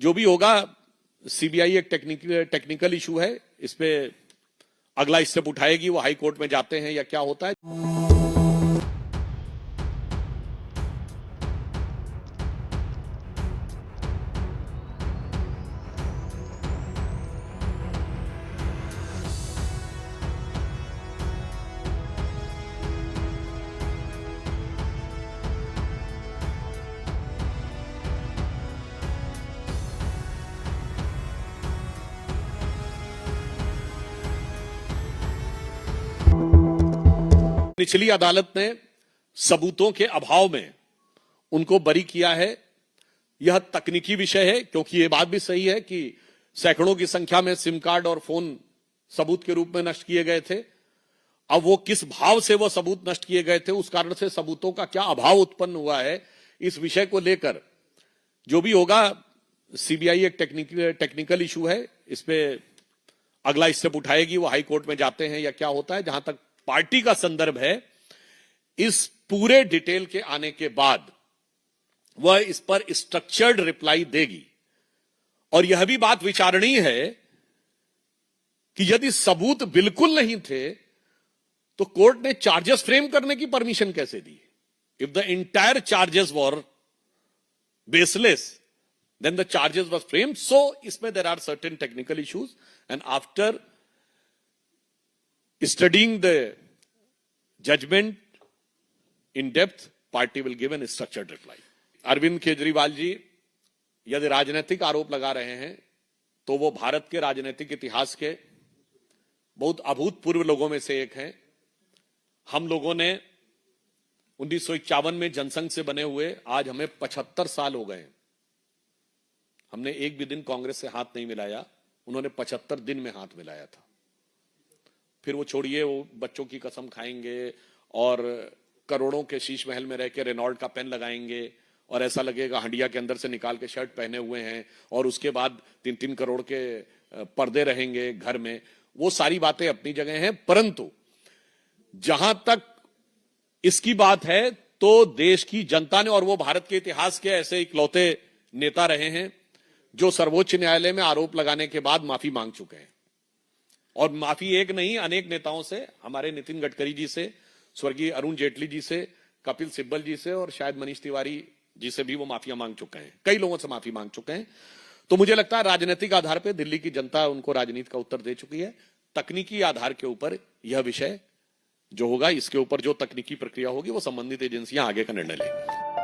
जो भी होगा, सीबीआई एक टेक्निकल इशू है, इस पे अगला स्टेप उठाएगी, वो हाई कोर्ट में जाते हैं या क्या होता है। निचली अदालत ने सबूतों के अभाव में उनको बरी किया है। यह तकनीकी विषय है, क्योंकि यह बात भी सही है कि सैकड़ों की संख्या में सिम कार्ड और फोन सबूत के रूप में नष्ट किए गए थे। अब वो किस भाव से वो सबूत नष्ट किए गए थे, उस कारण से सबूतों का क्या अभाव उत्पन्न हुआ है, इस विषय को लेकर जो भी होगा, सीबीआई एक टेक्निकल इशू है, इस पे अगला स्टेप उठाएगी, वो हाई कोर्ट में जाते हैं या क्या होता है। जहां तक पार्टी का संदर्भ है, इस पूरे डिटेल के आने के बाद वह इस पर स्ट्रक्चर्ड रिप्लाई देगी। और यह भी बात विचारणीय है कि यदि सबूत बिल्कुल नहीं थे तो कोर्ट ने चार्जेस फ्रेम करने की परमिशन कैसे दी। If the entire charges were baseless, then the charges was framed. So इसमें there are certain technical issues, and after studying the judgment in depth, party will give a structured reply. Arvind Kejriwal ji यदि राजनीतिक आरोप लगा रहे हैं तो वो भारत के राजनीतिक इतिहास के बहुत अभूतपूर्व लोगों में से एक हैं। हम लोगों ने 1951 में जनसंघ से बने हुए आज हमें 75 साल हो गए। हमने एक भी दिन कांग्रेस से हाथ नहीं मिलाया, उन्होंने 75 दिन में हाथ मिलाया था। फिर वो छोड़िए, वो बच्चों की कसम खाएंगे और करोड़ों के शीश महल में रह के रेनॉल्ट का पेन लगाएंगे और ऐसा लगेगा हंडिया के अंदर से निकाल के शर्ट पहने हुए हैं, और उसके बाद 3-3 करोड़ के पर्दे रहेंगे घर में। वो सारी बातें अपनी जगह हैं, परंतु जहां तक इसकी बात है तो देश की जनता ने, और वो भारत के इतिहास के ऐसे इकलौते नेता रहे हैं जो सर्वोच्च न्यायालय में आरोप लगाने के बाद माफी मांग चुके हैं। और माफी एक नहीं, अनेक नेताओं से, हमारे नितिन गडकरी जी से, स्वर्गीय अरुण जेटली जी से, कपिल सिब्बल जी से और शायद मनीष तिवारी जी से भी वो माफिया मांग चुके हैं। कई लोगों से माफी मांग चुके हैं। तो मुझे लगता है राजनीतिक आधार पर दिल्ली की जनता उनको राजनीति का उत्तर दे चुकी है। तकनीकी आधार के ऊपर यह विषय जो होगा, इसके ऊपर जो तकनीकी प्रक्रिया होगी वो संबंधित एजेंसियां आगे का निर्णय लेंगी।